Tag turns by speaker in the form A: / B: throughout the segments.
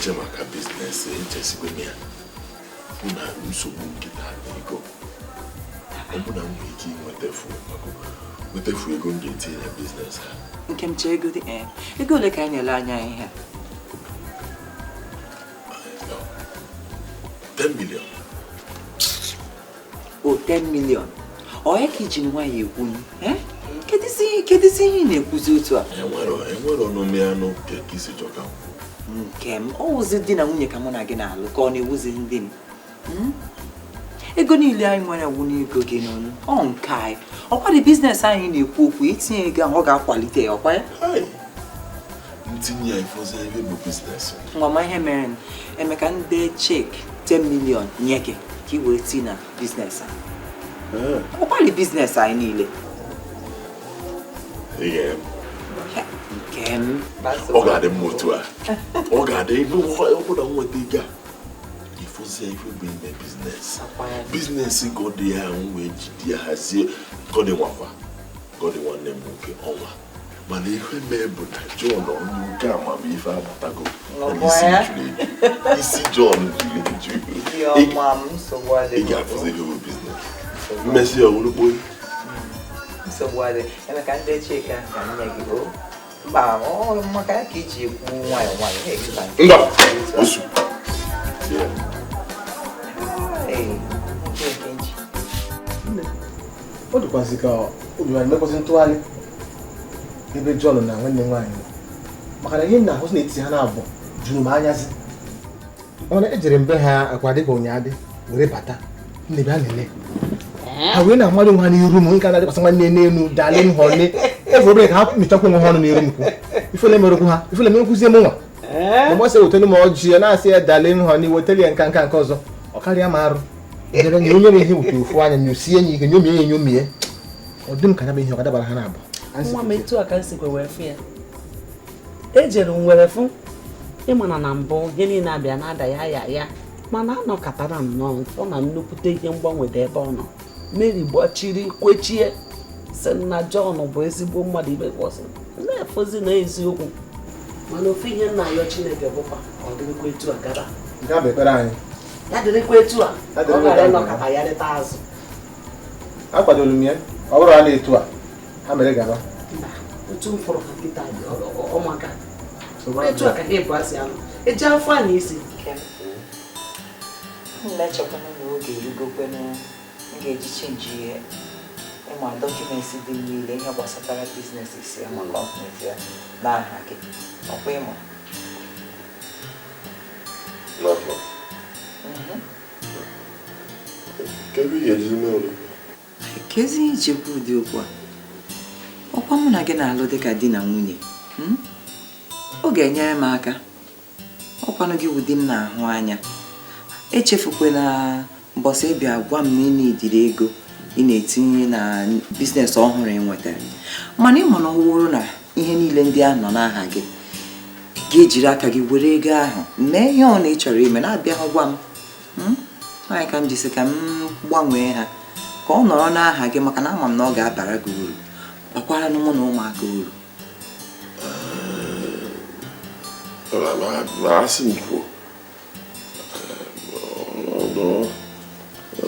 A: eche maka business echesikwe m ya na nsogbu nkịta ego ọ bụ na m nwere ike nwetafu ego m ga-etinye na business ha
B: nke m chee ego dị ego ole ka anyị nyere anya ihe
A: 10 million.
B: Oh, 10 million. Onye ka iji nwa ya ekwu kedụzi ihe na-ekwuzi otu a?
A: Enwere ọnụme anụ ka isi chọka
B: nke m ọ wụzi di na nwunye ka mụ na gị na-alụ ka ọ na-ewuzi ndị m ego niile anyị nwere wụ n'ego gị n'ọnụ ọ nke anyị ọkwa dị biznes anyị na-ekwu okwu itinye ego ahụ ọ ga-akwalite ya ọkwa ya
A: ntinye ya ifozi ebe bụ biznes
B: ngwama ihe mere Emeka ndị chek 10 million nye gị ka ị were tii na biznes a ọkwa dị biznes anyị niile nke m
A: ọ ga-adị mma otu a ọ ga-adị ebe ọbụla nweta ego a ifozi ya ife bụ ime biznes ka ọ dị ya wee jide ya hazie gọdị nwakwa gọdị nwanne m nwoke ọnwa mana ihe mee bụ na John onye nke amamife abatago isi John jiri eju ị ga-afụzi ihe bụ biznes mmesi ọwụrụkpo
B: Emeka ndị chike ka nne gị mba maka ya ka iji ekwu nwayọ
A: mba osu
C: ọ dịkwazị ka obi ma mekwasị ntụgharị ebe John na nwanne nwaanyị maka na ihe nna ahụ na-eti ha na-abụ juru m anyazi mana ejere mbe ha akwa dịka ụnyaadị were bata nnebi a na-ele ha wee na-amadụ nwa n'iru m nke na-adịkwasị nwanne n'elu dalị m họle efu obere ka ha mechakwa nwe ha ọnụ n'iru m kwu ifele merekwu ha ifele me nkwụzie m nwa mgbasa wetelu m ọjị ya na-asị ya dalị m họle weteli ya nka nke ọzọ ọ karịa m arụ ejebe nye onye m ihe wute ofu anya nyosie ya ike nyomie ya enyomie ọ dị m ka ya bụ ihe ọ kadabara ha na-abụ
D: nwa m etu a ka nsikwe wee fụ ya ejere m were fụ ịmana na mbụ ihe niile abịa na-ada ya mana anọkọtara m ọ na nnukwute ihe mgbanwe dị ebe ọ nọ Mary gbachiri kwechie sị na John bụ ezigbo mmadụ ibe kwọsị na-efozi na eziokwu mana ofu ihe nna ya Chineke bụkwa ọ dịrịkwa etu a gara ya dịrịkwa etu a ọ gara ịnọkọta ya rịta azụ
C: akwadolu m ya ọ bụrụ a na-etu a ha mere gaba
D: otu m fọrọ kapịta ọmaka etu a ka ha ebu asị anụ eji afọ a na isi
B: nlechekwana na oge erugokwana m ga-eji chenji ịma dọkụmentị dị niile ihe gbasatara biznes isi ya ma kọmpani ya n'aha gị ọkwa ịma kezi ijekwa ụdị okwu a ọkwa mụ na gị na-alụ dịka di na nwunye ọ ga-enyere m aka ọkwanụ gị ụdị m na-ahụ anya echefukwala mbọsị ịbịa gwa m na ị na-ediri ego ị na-etinye na biznes ọhụrụ ị nwetara mana ịma na ọ wụrụ na ihe niile ndị a nọ n'aha gị ga-ejiri aka gị were ego ahụ mee ihe ọ na ị chọrọ ime na-abịa gwa m nwaanyị ka m jisi ka m gbanwee ha ka ọ nọrọ n'aha gị maka na ama m na ọ ga-abara gị uru bakwara mụ na ụmụaka uru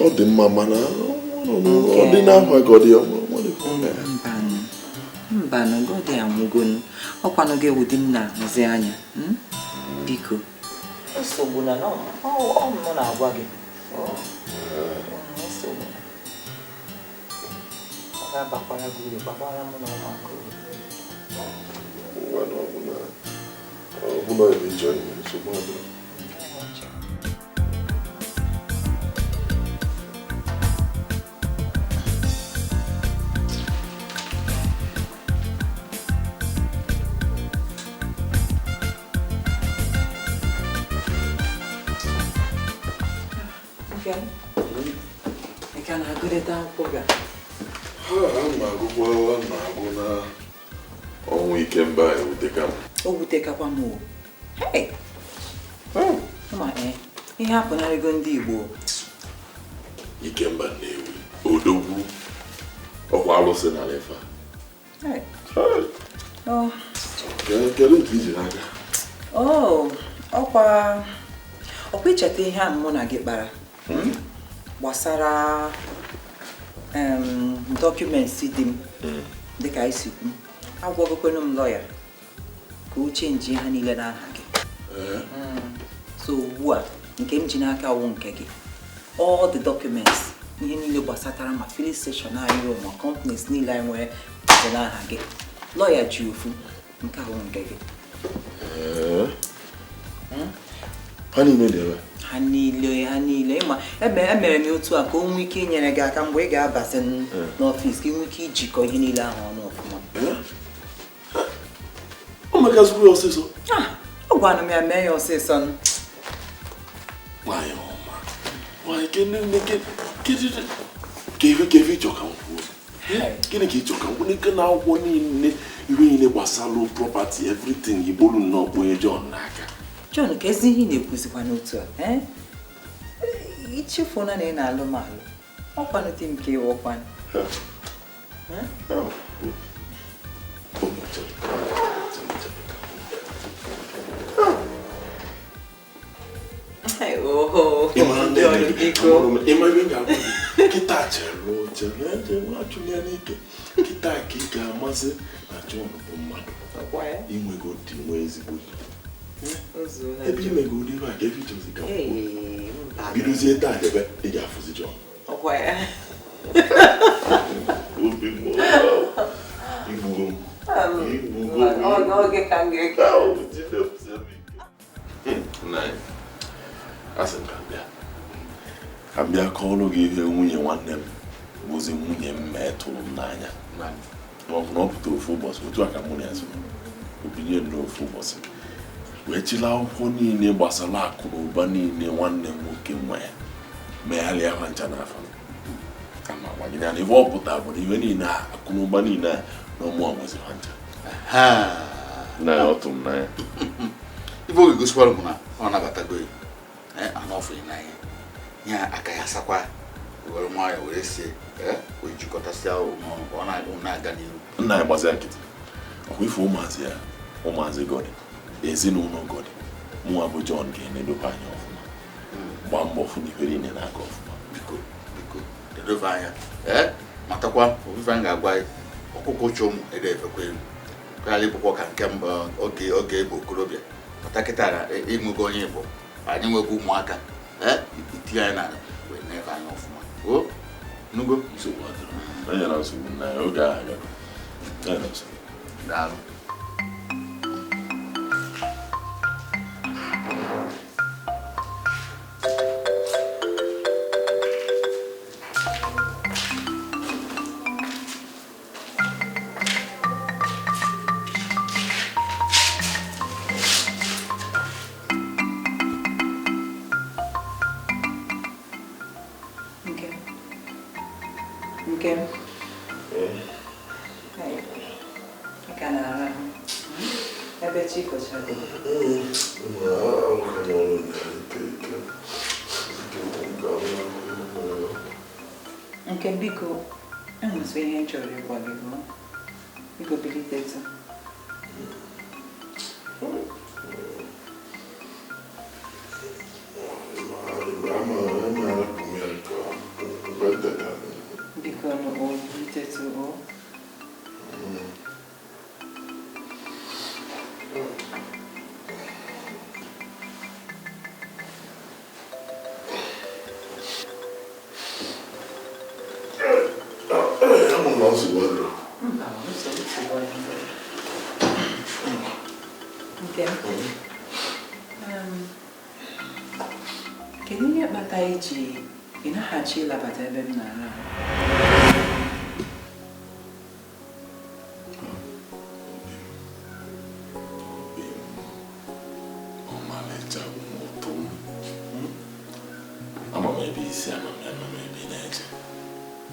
A: ọ dị mma mana ọ dị n'ahụ ka ọ dị
B: mba na gọdị anwụgonu ọkwanụ gị ụdị m na-ahụzi anya biko nsogbu na ọ m na-agwa gị nsogbu ọ ga-abakwara gị uru gbakwara mụ na ụmụaka uru
A: ọbụna ebe ịchọ ime nsogbu ọbụla
B: ị ka na-agụrịta akwụkwọ gị?
A: na-agụ na ọnwụ Ikemba
B: o wutekakwa m ihe apụnarịgo ndị Igbo
A: Ikemba na-ewu odogwu ọkwa alụsị na lefa kedu nke iji n'aka
B: Ọkwa icheta ihe a mụ na gị kpara gbasara dọkụmentị dị m dịka isi kwu. Agwagokwenụ m lọya ka o chenji ha niile n'aha gị. So ugbu a nke m ji n'aka wụ nke gị. All the documents ihe niile gbasatara ma filling station anyị ma companies niile anyị nwere dị n'aha gị. Lọya ji ofu nke ahụ nke gị.
A: Ha niile dị ebe?
B: Ha niile ma emere m otu a ka o nwee ike inyere gị aka mgbe ị ga-abazi n'ọfịs ka ị nwee ike ijikọ ihe niile ahụ ọnụ ọfụma.
A: O maka zuru ya ọsịsọ?
B: Ọ gwanụ m ya mee ya ọsịsọ.
A: Nwanyị ọma, nwanyị kedu ịchọ ka m kwuo? Gịnị ka ịchọ ka m kwuo? N'ike na akwụkwọ niile ihe niile gbasara property everything igbolu nnọọ kponye John n'aka.
B: John, ka ezi ihe na-ekwuzikwa n'otu a ichefuna na ị na-alụ m alụ ọkwanụ dị m ka ịwọkwanụ.
A: Kịta chere achụnya n'ike kịta ka ị ga-amasị na John bụ mmadụ inwego dị nwe ezigbo ebe imego ụdị ebe a ga-efe ichọzi ka bidozie taa debe ị ga-afụzi John. Obi mmụọ igbugo asị ka m bịa kọọrọ gị ihe nwunye nwanne m bụzi nwunye m ma tụrụ m n'anya na ọ pụta ofu ụbọchị otu a ka mụ na ya zụrụ obinye n'ofu ụbọchị wee chịla akwụkwọ niile gbasara akụ na ụba niile nwanne m nwoke nwa ya megharịa ha ncha n'afọ kama gbagide na ebe ọ pụta bụ na iwe niile akụ na ụba niile a na ọmụọ nwezi ha ncha na ya ọtụ m n'anya
E: ibe oge gosikwara bụ na ọ nabatago anọfụ n'anya ya aka ya asakwa were nwayọ were sie wee jikọtasịa ọ na-aga n'ihu.
A: Nna ya gbazi akịtị ọkwa ife ụmụazị gọdị ezinụlọ gọdị mụnwa bụ John ga-enedobe anya ọfụma gbaa mbọ fụ na ife niile na-aga ọfụma.
E: Biko edobe anya matakwa ofufe m ga-agwa ọkụkọ uche ụmụ edefekwa elu karịa ịbụkwa ka nke mbụ oge bụ okorobịa pata kịta na ịnwego onye Igbo anyị nwego ụmụaka itinye anyị n'ala wee na-ebe anya ọfụma nugo
A: nsogbu adịrọ anya na nsogbu na ya oge ahụ agago anya na nsogbu
E: daalụ.
B: Nke biko enwezi ihe chọrọ ịgwa gị biko bilitetu. Biko bilitetu kedu ihe kpata iji ị naghachi ịlabata ebe m na-ara
A: ọmalịcha ụtọ ama m ebe isi ama m ebe ị na-eje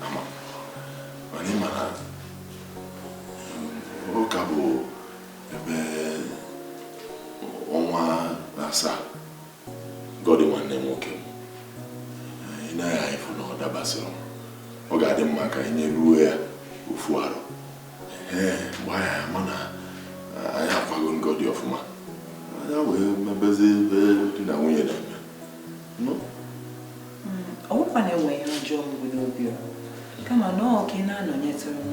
A: ama mana ị mara ụka bụ ebe ọnwa asaa gọdị nwanne nwoke ị naghị anyịfụ na ọ dabasịrị ọ ga-adị mma ka anyị ruo ya ofu arọ mgbe anyị ama na anyị akwago ngọdị ọfụma ya wee mebezi ebe dị na nwunye na-eme.
B: Ọ bụkwa na enwe ihe ọjọọ mgbe n'obi ọ kama na ọ ka ị na-anọnyetụrụ m.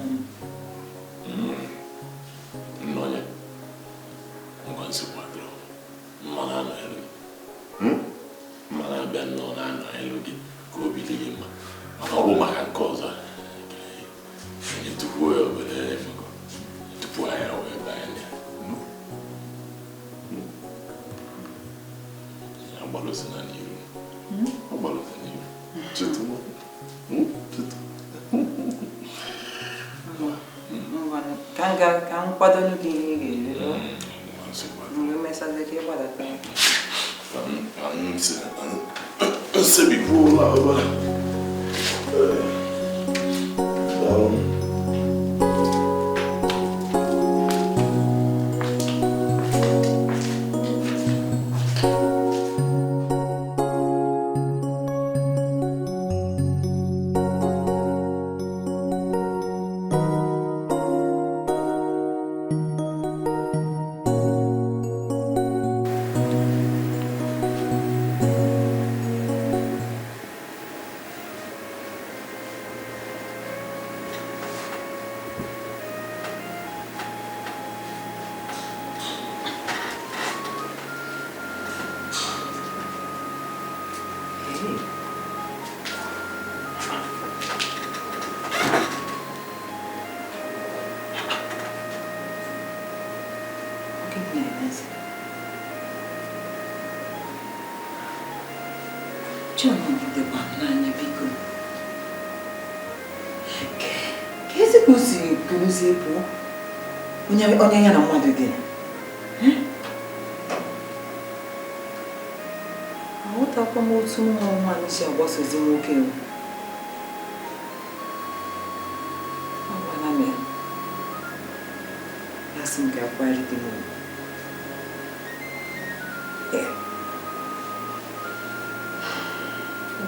A: Nnọnye ngwa nsikwadoro mmanụ anọ elu mmanụ abịa nnọọ na-anọ elu gị ka obi dị gị mma mana ọ bụ maka nke ọzọ onye tupu ya obere emego tupu anya wee banye ya agbalụsi na n'iru agbalụsi n'iru tutu
B: ka m kwado n'oge ihe ị ga-ere mgbe mesazi ka ịgbadata
A: nsebikwu ụlọ ọbụla onye ya na mmadụ dị aghọtakwa m otu nwa nwaanyị si agbasozi nwoke agwana m ya sị m ga-akwarịrị m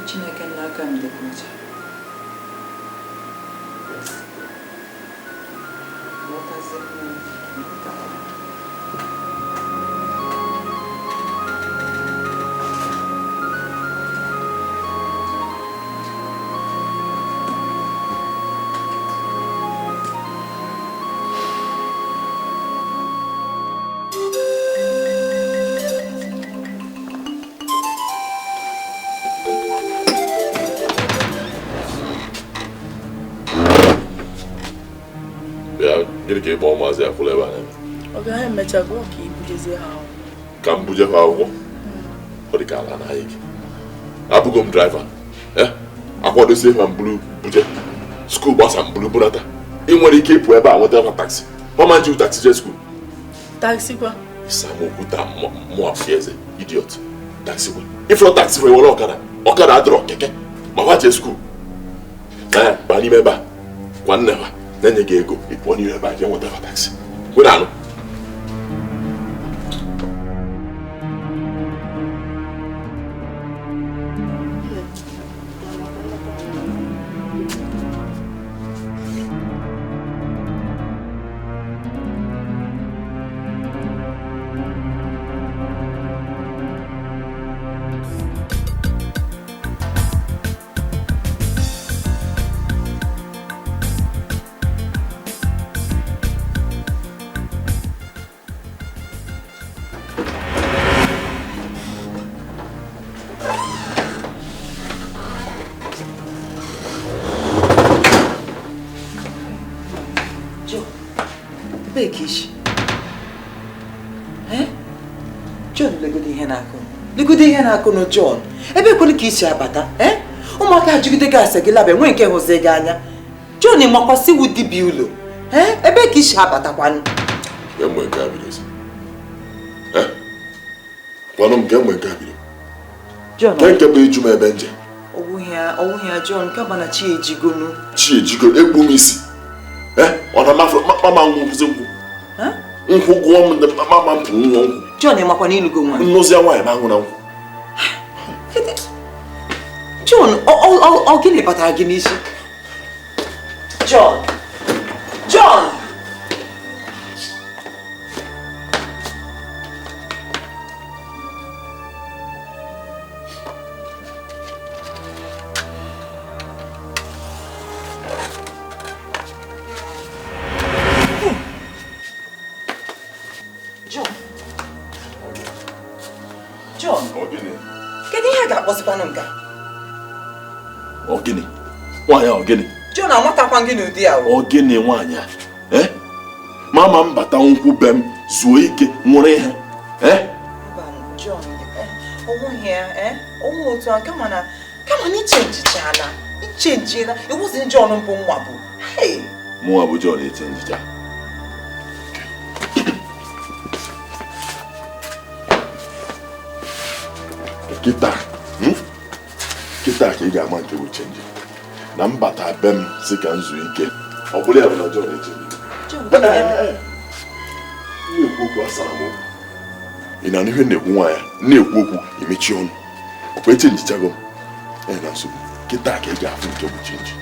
A: Chineke n'aka m dịkwa ọcha ka ịgba ụmụazị akwụla ebe a ka m buje ha akwụkwọ ọ dị ka ala na gị abụgo m draiva akwadosie ha mbulu buje skuul gbasa mbulu bunata ị nwere ike ịpụ ebe a nweta ha taksi ọma nji taksi je skuul isamokwuta mụafụ eze idiot taksi kwe ịfụrụ taksi wee were ọkada adịrọ keke ma ha jee skuul baa n'ime ebe a kwa nne ha na-enye gị ego ịpụọ n'ime ebe a jee nweta ha taksi kwere anụ
B: Legode ihe na-akụ na John ebe kwere ka isi abata ụmụaka ajụgide gị ase gị laba enwe nke hụzi gị anya John makwasị wu dibịa ụlọ ebe ka isi abatakwanụ
A: kwanụ m ga-enwe nke abido
B: John
A: nke bụ iju m ebe nje
B: ọwụghị ya John ka bụ na
A: Chiege ekpu m isi ọ na mama nwụzi nkwụ gụọ m ndị mama mpụ nwa nkwụ
B: John makwa na ilugo nwa
A: nnụzi nwaanyị ma nwụ na nkwụ
B: John ọ gịnị batara gị n'isi John ga-akpọzikwanụ nka.
A: Ogini. Nwaanyị ogini.
B: John amatakwa gị n'ụdị ya.
A: Ogini nwaanyị a. Mama mbata nkwụ be m zuo ike nwụrụ ihe.
B: John, ọnwụghị ya, ọnwụ otu a kama na ichenjichala. Ichenjila. Ịwụzi John mbụ nwa bụ. Hey!
A: Mụnwa bụ John echenjicha. Kita ka ị ga-ama nke bụ chenji. Na mbata be m si ka m zuo ike. Ọ bụrụ ya bụ na John echenji. Na-ekwu okwu asara m okwu. Ị na-anụ ihe na-ekwu nwaanyị na-ekwu okwu emechi ọnụ. Ọkwa echenjichago m. Na nsogbu kịta ka ị ga-afụ nke bụ chenji.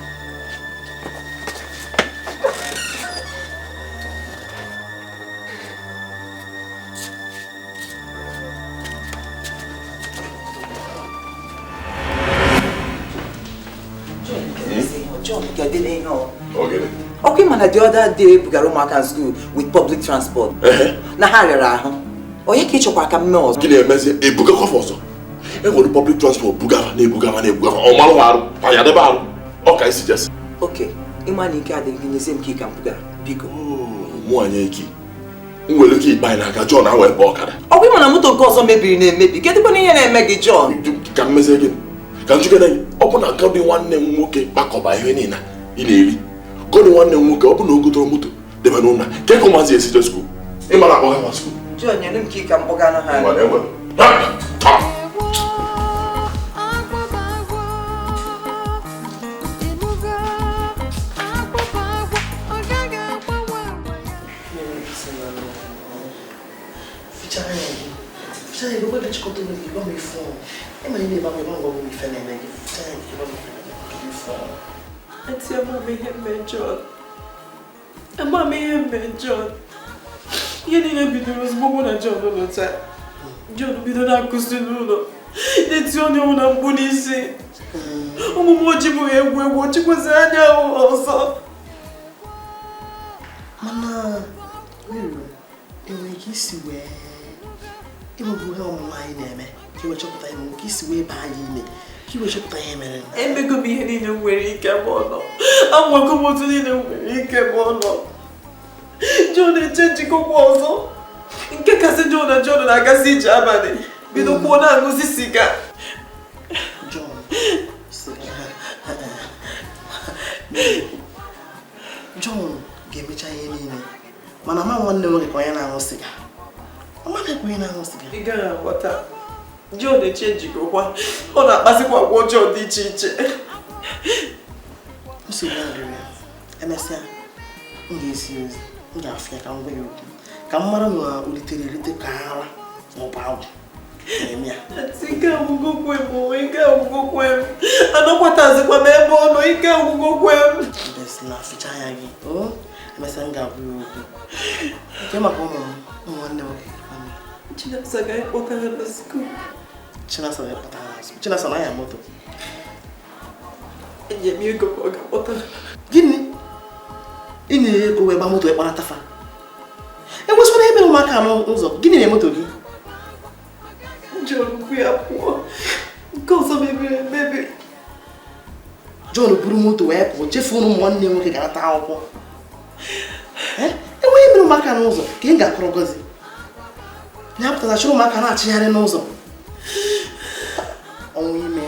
B: Okay, man, the other day bugara ụmụaka school with public transport. Na ha rịara ahụ. Onye ka ịchọkwa ka mme ọzọ?
A: Gịnị emezi ebuga kọfọ ọzọ? Enwere public transport bugawa na-ebugawa. Ọ marụ arụ, ya debe arụ. Ọ ka isi jesi.
B: Okay, ịma na ike adịghị n'ezie m ka ị ka m bugara. Biko.
A: Mụ anya ike. M nwere ike ịkpa n'aka John a wee baa ọkada.
B: Ọ bụ ịma na moto nke ọzọ mebiri na-emebi. Kedụkwa ihe na-eme gị John?
A: Ka m mezie gịnị? Ka m jụgana gị, ọ bụ na nke dị nwanne m nwoke kpakọba ihe niile ị na-eri. Gọdị nwanne m nwoke ọ bụ na o gotere moto debe n'ụlọ ka ego maazị esi je skuul. Ị mara akpọga ma skuul.
B: John, nyere m ka ị ka m kpọga ha.
F: Ihe niile bidoro ozugbo mụ na John lọta. John bido na-akụzi n'ụlọ. Na-eti onye ọnwụ na mkpu n'isi. Ụmụ m oji bụ egwu o chikwaziri anya ọzọ.
G: Mana enwere ike isi wee ịmụbụ ihe ọmụmụ anyị na-eme ka iwe chọpụta ihe ka isi wee baa anyị ime ka iwe chọpụta ihe mere.
F: Emego m ihe niile nwere ike ma ọ nọ. Amụgo m otu niile nwere ike ma ọ nọ. John echenjikọkwa ọzọ. Nke kasị John na John na-agasị ije abalị bido kwuo na-aṅụzi siga.
G: John ga-emecha ihe niile mana ma nwanne nwoke ka onye na-aṅụ siga. Ọ maghị ka onye na-aṅụ siga.
F: Ị gaghị aghọta. John echenjikọkwa. Ọ na-akpasịkwa agwa ọjọọ dị iche iche.
G: Nsogbu adịrị ya. Emesịa m ga-esi ozi m ga-afịa ka m gwa ya okwu ka m mara na ulitere erite ka ara maọbụ agwụ na-eme ya.
F: Ike agwụgokwe m, ike agwụgokwe m. Anọkwatazikwa m ebe ọ nọ, ike agwụgokwe m.
G: Mbesi na afịcha ya gị emesịa m ga-agwa ya okwu nke maka ụmụ nwanne nwoke.
F: Chinasa ga-ekpọta ha na skuul.
G: Chinasa ga-ekpọta ha na skuul. Chinasa na ya moto.
F: Enye m ego ka ọ ga-akpọta ha.
G: Gịnị? Ị na-enye ego wee gba moto wee kpara tafa. Enwesịkwara ebe ụmụaka n'ụzọ. Gịnị na moto gị?
F: John bụ ya pụọ. Nke ọzọ mebiri emebi.
G: John buru moto wee pụọ chefuo na ụmụ nwanne nwoke ga-ata akwụkwọ. Enweghị ebe ụmụaka n'ụzọ ka ị ga-akọrọ gozi. Ya pụtara chọrọ ụmụaka na-achịgharị n'ụzọ. Ọnwụ ime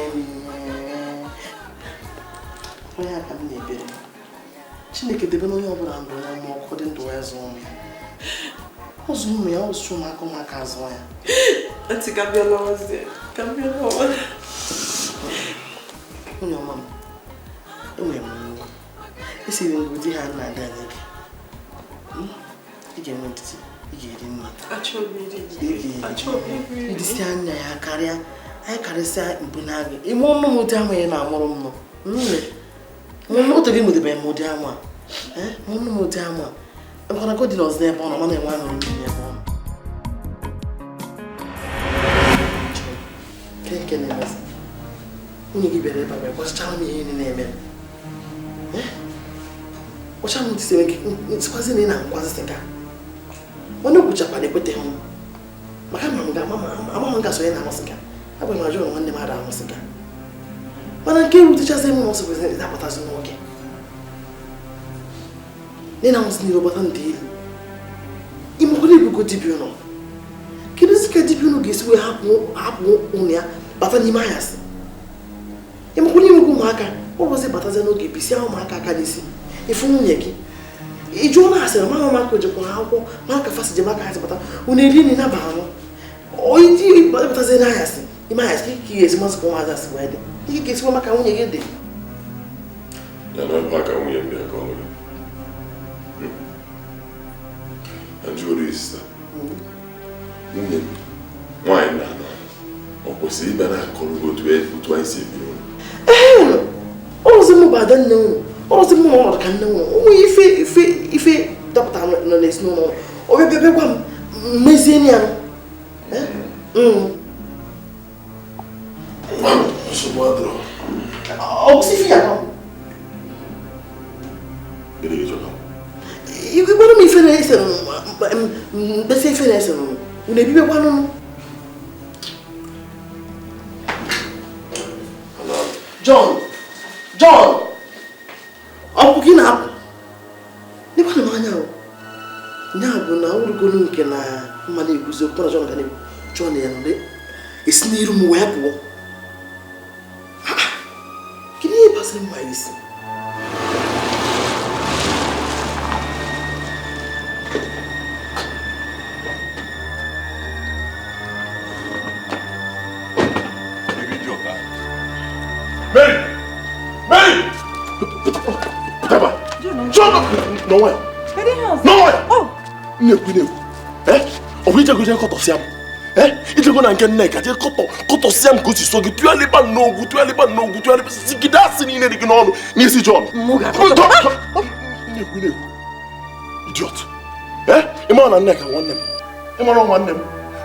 G: onye aka m na-ebere. Chineke debe n'onye ọbụla ndụ ya ma ọkụ dị ndụ ya zụọ ụmụ ya. Ọ zụọ ụmụ ya, ọ zụọ ụmụaka azụọ ya.
F: Ntị ka bịa lọwazie, ka bịa lọwa.
G: Onye ọma m, enwere m nne. Esiri m di ha nna ada anyị gị. Ị ga-enwe ntịtị, ị ga-eri nne. Idisi anya ya karịa, anyị karịsịa mgbe na-agị. Ime ọnụ m ụdị ahụ ya na-amụrụ m nọ. Otu gị mụdebe m ụdị amụ a. Ọnụ m ụdị amụ a. Ekwara ka ọ dị n'ọzọ ebe ọ nọ, mana enwe anụrụ mmiri ebe ọ nọ. Nke na-emezi. Nwunye gị bịara ebe a gbachara m ihe na-eme. Kpọcha m ntị sịrị gị, ntịkwazi na ị na-agwazi sịga. Onye kwuchakwa na-ekwete m. Maka ama m ga-asọ ya na-amasị gị. abụ m ajụ na nwanne m ada amasị ga mana nke ewutechasị m na ọsọ kwesịrị ịdapụtazi n'oge nne na nwụsị n'iru gbata ndị ilu imekwara ibugo dibịa ụlọ kedụzi ka dibịa ụlọ ga-esi wee hapụ ụnụ ya bata n'ime anyasị imekwara imegwu ụmụaka ụbọchị batazi n'oge bisia ụmụaka aka n'isi ịfụ nwunye gị ịjụọ na asịrị ma ụmụaka ojekwa ha akwụkwọ ma ka fasi jem aka ha bata unu eri nri na baa anụ oyi batazi n'anyasị ime anyasị ka ị ga-esi mazị ka ụmụazị asị wee dị ihe ga-esikwa maka nwunye gị dị
A: ya na ebe aka nwunye ndị aka ọrụ Ajụrụ isi nwunye m nwaanyị na ọ kwesịrị ịbịa na-akọrọ otu anyị si ebi ụlọ
G: ee ọrụzi m bụ ada nne ụlọ ọrụzi m ọnọdụ ka nne ụlọ ụmụ ife dọpụtara nọ n'ezinụlọ ọbịa bịakwa m mezie ya
A: nsogbu adịrọ
G: ọgụsifi ya nọ
A: gịnị gị chọrọ
G: ịgwara m ife na-ese mkpesa ife na-ese unu ebibekwa n'ụlọ John ọkpụ gị na-apụ n'ịkwana m anya nya bụ na urugolu nke na mmadụ eguzo kpọrọ John ga na-egwu John ya nọle esi n'iru m wee pụọ kedu ihe basịrị mma isi
A: No way. Ọ bụ ijego je kọtọsịa m ijego na nke Nneka je kọtọsịa m ka o si so gị tụgharịba n'ogwu sigide asị niile dị gị n'ọnụ n'isi John idiot ịmara na Nneka nwanne m ịmara nwanne m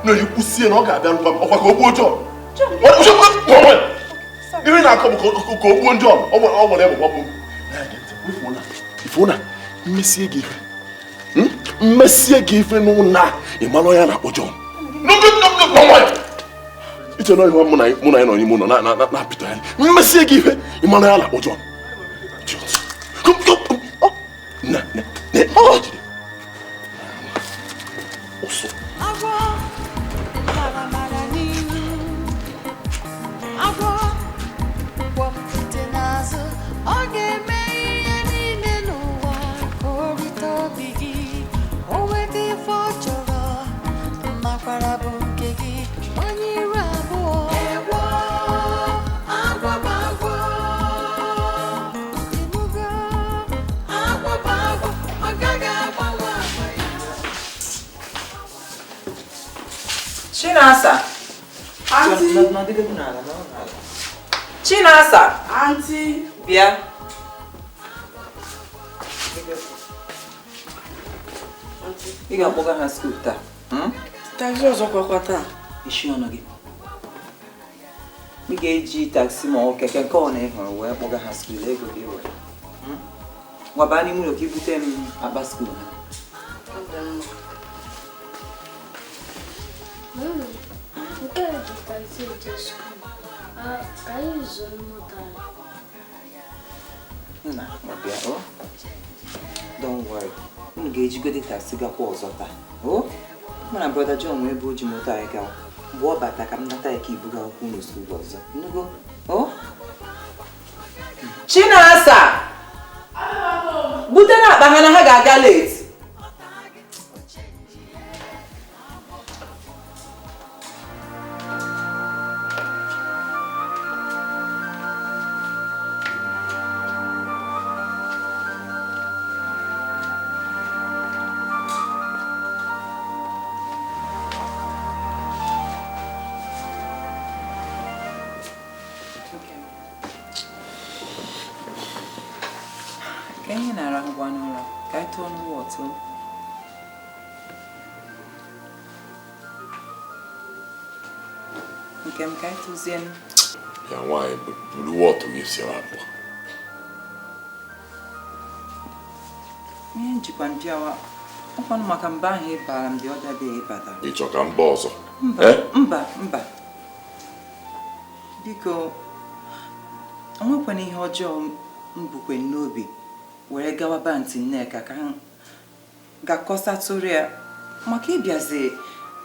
A: na oyi kwụsie na ọ ga-abịa rụkwa m ọkwa ka o gbuo John ihe na-akọ bụ ka o gbuo John ọ nwere ebe gbapụ ifuna mmesie gị ife n'ụlọ ịmara ya na-akpọ John iche na ihe mụ na ya nọ n'ime ụlọ na-apịta ya mmesie gị ife ịmara ya na-akpọ John
B: Chinasa. Chinasa.
F: Auntie.
B: Bịa. Ị ga-akpọga ha skuul taa.
F: Taxi ọzọ kwakwa taa.
B: Isi ọnụ gị. Ị ga-eji taxi ma ọ keke nke ọ na-ehụrụ wee kpọga ha skuul ego gị were. Nwaba n'ime ụlọ ka ibute m akpa skuul ha.
H: Nke a ji taxi eje skuul. Ka anyị zụọ mmụta.
B: Nna, ọ bịa, don't worry. Unu ga-ejigode taxi gakwa ọzọ taa. Mana brother John wee bụ o ji moto anyị gawa. Mgbe ọ bata ka m nata ya ka ibuga akwụkwọ unu skuul ọzọ. Nnugo? Chinasa! Bute na akpa ha na ha ga-aga late. Kaya narahugwa n'ụra ka anyị tụọ n'ụwa nke m ka anyị tụzie
A: ya nwaanyị buru wọtụ gị si akpọ
B: ihe njikwa mbịawa ọkwanụ maka mba ahụ ịbara m dị ọda dị ịbata
A: ịchọ ka mba ọzọ
B: mba biko onwekwana ihe ọjọọ mbukwe n'obi were gawa banti Nneka ka ga-akọsatụrụ ya maka ịbịazi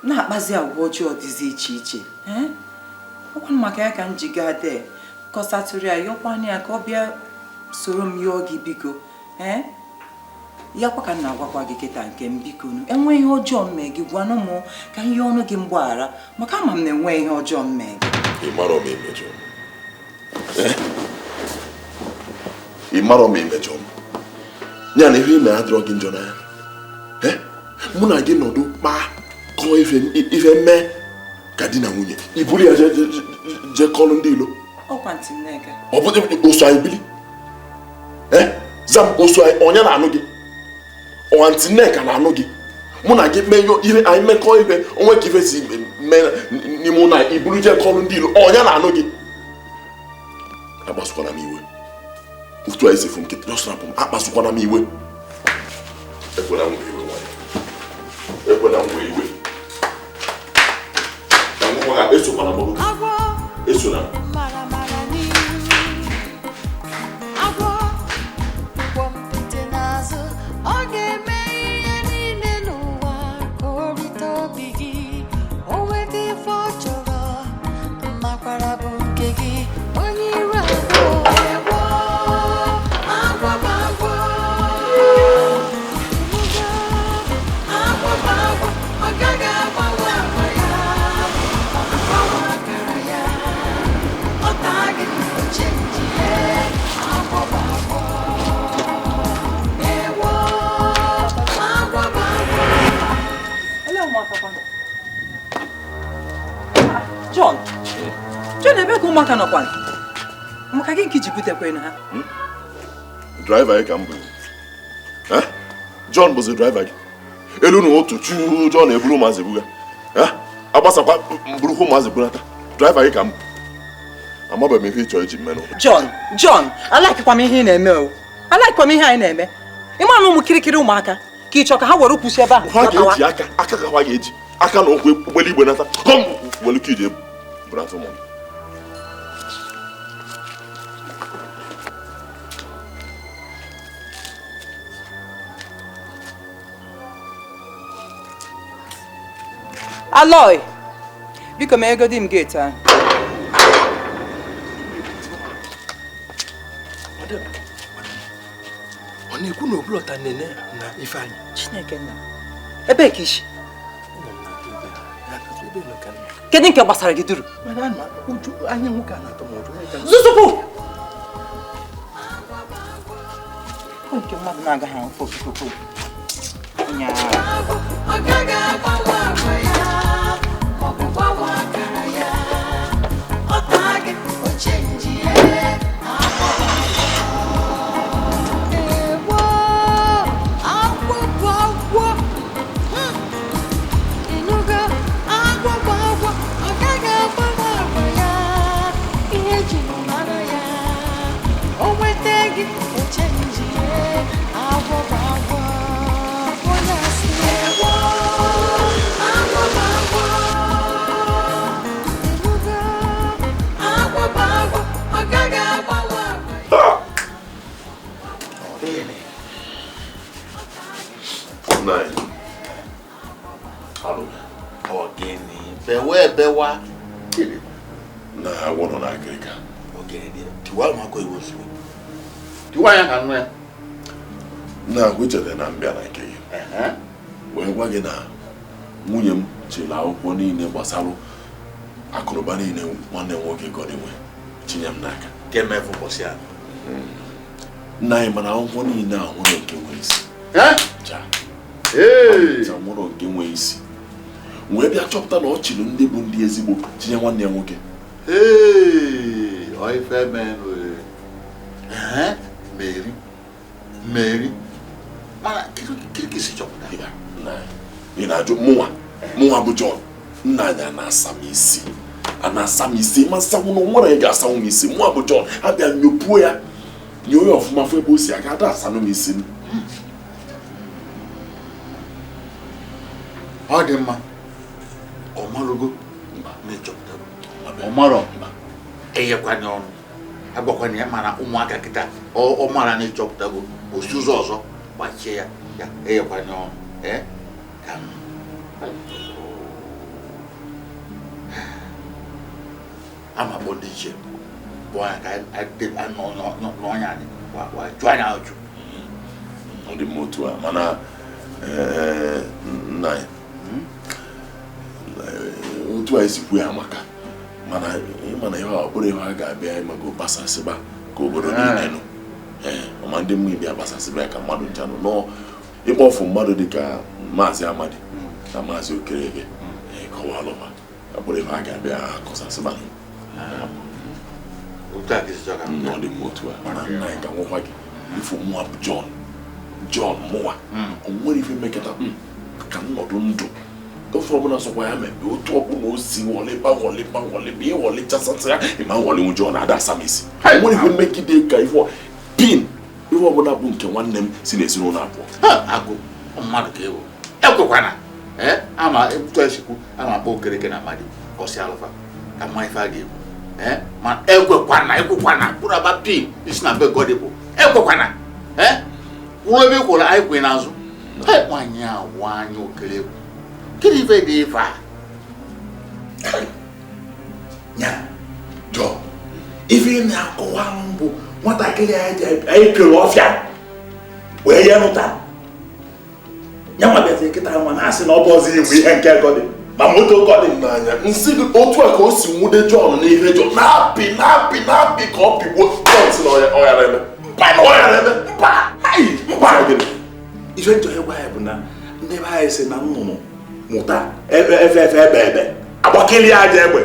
B: na-akpazi agwa ọjọọ dịzi iche iche ọkwanụ maka ya ka m ji gaa dee kọsatụrụ ya yọkwana ya ka ọ bịa soro m yọọ gị biko ya kwa ka m na-agwakwa gị kịta nke m biko enwe ihe ọjọọ mme gị gwanụ m ka ihe ọnụ gị mgbaghara maka ama m na-enwe ihe ọjọọ mme gị
A: ị mara m imejọ m ya na ihe ime adịrọ gị njọ n'anya mụ na gị nọdụ kpaa kọọ ife mee ka di na nwunye iburu ya je kọlụ ndị ilo ọ bụ osu anyị bili zam osu anyị onye na-anụ gị ọwantị Nneka na-anụ gị mụ na gị mee ihe anyị mekọọ ife onwe ka ife si mee n'ime ụlọ anyị iburu je kọlụ ndị ilo onye na-anụ gị akpasụkwana m iwe otu anyị si fụ nkịta jọsrapụ m akpasụkwana m iwe ekwela m iwe nwanyị ekwela m iwe na ngwa ga esokwana m esona
B: John ebe ka ụmụaka nọkwa maka gị nke iji butekwe na ha
A: driver gị ka m bụ John bụzi driver gị elu na otu chu John eburu ụmụazị buga agbasakwa mburukwu ụmụazị bunata driver gị ka m bụ amabeghị m ihe ị chọrọ iji mmenụ
B: John alaikikwa m ihe ị na-eme o alaikikwa m ihe anyị na-eme ịma na ụmụ kirikiri ụmụaka ka ị chọ ka ha were kwụsị ebe ahụ
A: ha ga-eji aka ka ha ga-eji aka na ụkwụ ụgbọelu igwe nata kom welu ka iji bunata ụmụ
B: Aloy, biko mee ego di m gate ahụ.
I: Ọ na-ekwu na oblọta nene na Ifeanyị.
B: Chineke nna. Ebe ka ishi? Kedu nke gbasara gị duru?
I: Anya nwoke a na-atọ m ụjọ.
B: Zuzupu! Nke mmadụ na-agaghị ahụ fofufu.
E: Bewa
A: na wono na Africa
E: tiwa mako iwosu tiwa ya kanu ya
A: na gwejere na mbịa na nke gị wee gwa gị na nwunye m chịrị akwụkwọ niile gbasara akụrụba niile nwanne nwoke gọdịnwe tinye m n'aka
E: kemefu ụbọchị a
A: nna anyị mana akwụkwọ niile a nwụrụ nke nwere isi nwụrụ nke nwere isi wee bịa chọpụta na ọ chịrị ndị bụ ndị ezigbo tinye nwanne ya nwoke
E: Mary mana kiki si chọpụta
A: ị na-ajụ mụnwa bụ John nna anyị ana-asa m isi ma nsanwụ na nwere ị ga-asanwụ m isi mụnwa bụ John abịa nyopuo ya nye onye ọfụma fụ ebe o si aga ada asanụ m isi
E: ọ dị mma ọmarugo na-echọpụtara ọmarọ eye kwanye ọnụ agbakwanye ya mana ụmụaka kịta ọ mara na ịchọpụtago osi ụzọ ọzọ gbachie ya ya eye kwanye ọnụ ka ama bụ ndị iche bụ anya ka n'ọnya anyị jụọ anya ajụ
A: ọ dị m otu a mana nna ya otu a esikwu ya maka mana ihe ọ bụrụ ihe a ga-abịa ịmago gbasasịba ka obodo niile nọ ọma ndị mmụọ bịa gbasasịba ya ka mmadụ ncha nọ n'ịkpọfu mmadụ dịka maazị Amadi na maazị Okereke kọwalụba ọ bụrụ ihe a ga-abịa akọsasịba ọ dị m otu a mana nna ya ka nwekwa gị ifu mụa bụ John mụwa o nwere ife mmekọta ka nnọdụ ndụ ofe ọbụla sọkwa ya mebe otu ọbụla o si wọlịba ịwọlịchasasị ya ịma nwọlịnwu John ada asamisi o nwere ife mmekide ka ife ọbụla bụ nke nwanne m si n'ezinụlọ abụọ
E: agụ mmadụ ka ewu ekwekwana ama ebutu esikwu ama akpọ Okereke na Amadi kọsi alụfa ka mma ife a ga-ekwu ma ekwekwana kpụrụ aba pin isi na be gọdị bụ ekwekwana kwụrụ ebe kwụrụ anyị kwe n'azụ nwanyị awụ anya Okereke gịnị ife dị ife a
A: nya jọ ife na-akọwa mbụ nwatakịrị anyị pịrị ọfịa wee ya nụta ya nwabezi nkịta nwa na-asị na ọ bụ ọzọ igwe ihe nke gọdị ma moto gọdị n'anya nsị otu a ka o si nwude John n'ihe John na-apị ka ọ pịgbuo John si na ọyara eme mpa gịnị ife njọ egwa ya bụ na ndị be anyị si na nnụnụ mụta efe ebe agbakịrị ya aja egbe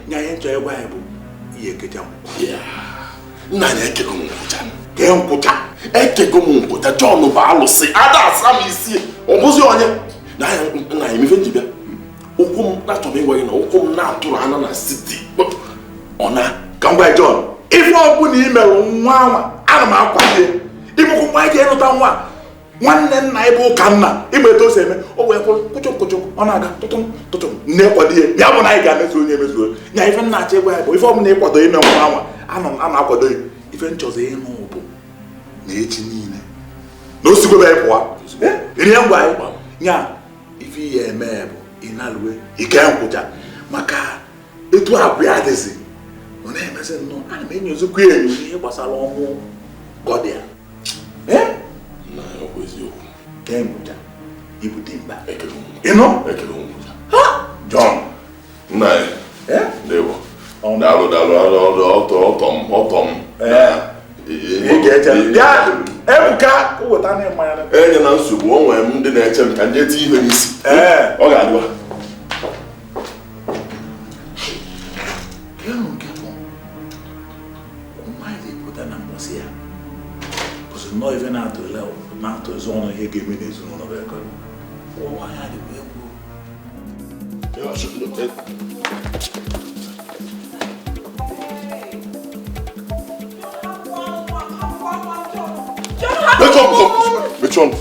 A: nya ihe njọ egwa ya bụ ihe keja nna ya ekego m nkwụcha John bụ alụsị ada asa m isi ọ bụzi onye na ya emefe njibịa ụkwụ m na-achọ m ịgwa gị na ụkwụ m na-atụrụ anya na siti ọ na ka m gwa John ife ọbụla i merụ nwa anwa ana m akwa ihe ịmụkwụ nwa ike ịnụta nwa nwanne nna ịbụ ụka nna ịgba etu o si eme o wee kwụrụ kụchụm ọ na-aga tụtụm nne kwado ihe ya bụ na anyị ga-emezu onye emezuo nya ife nna achọ ịgwa ya bụ ife ọbụla ịkwado ime nwa anwa a na-akwado ya ife nchọzọ ịnụ bụ na echi niile na osigwebe anyị pụwa rie ngwa anyị nya ife ihe eme bụ ịnalụwe ike nkwụcha maka etu abụ ya dịzi ọ na-emezi nnọọ ana m enyozikwa enyo ihe gbasara ọnwụ gọdịa kemgbe ibute mba ịnụ John nna ya ndewo ọtọ m enye na nsogbu o nwere m ndị na-eche m ka ndị eti ihe n'isi ọ ga-adịwa
J: no even out to level, not to zone here, give me this zone of record. Oh, I had it.
A: Yeah, I should look at which one?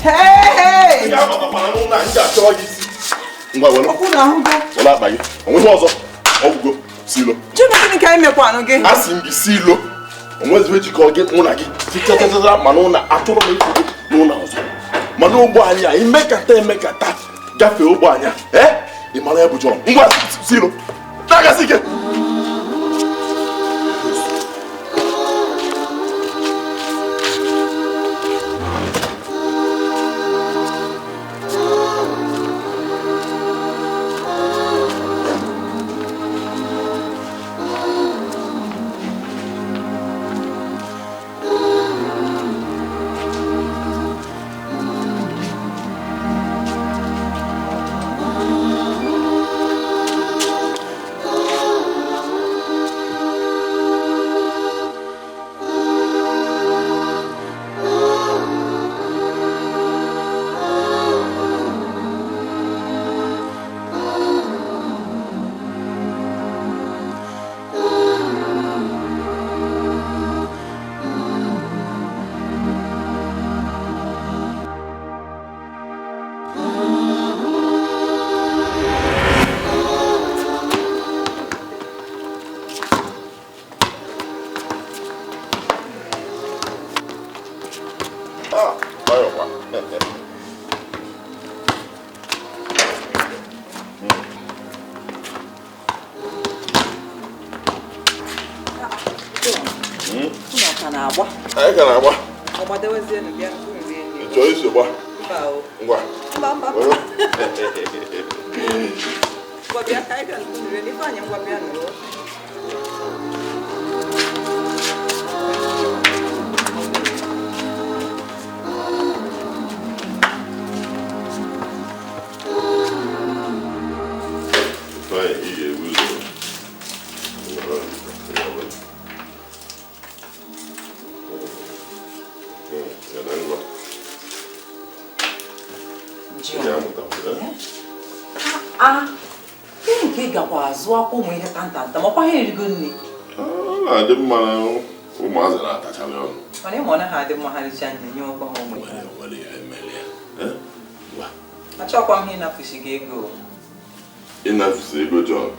B: Hey!
A: Silo.
B: Jimmy can make one again.
A: Asking the silo. And what's which you call get Monagi? Manona, actually, no house. Manu Banya, he make a tap. Gaffy Obanya, The Malaya John. What? Silo. Nagasike. Ah, bye, Opa. Anyị ka na-agba. Chọọ isi gba. Ngwa.
B: Azụ akwụ ụmụ ihe tanta makwa ha erigo nri.
A: Na-adị mma na ụmụazị na-atachala ọnụ.
B: Mana ịma ọ naghị adị mma ha richa nri nye ọkwa ha ụmụ ihe. Achọkwa m ha ịnafụsi gị ego.
A: Ịnafụsi ego John?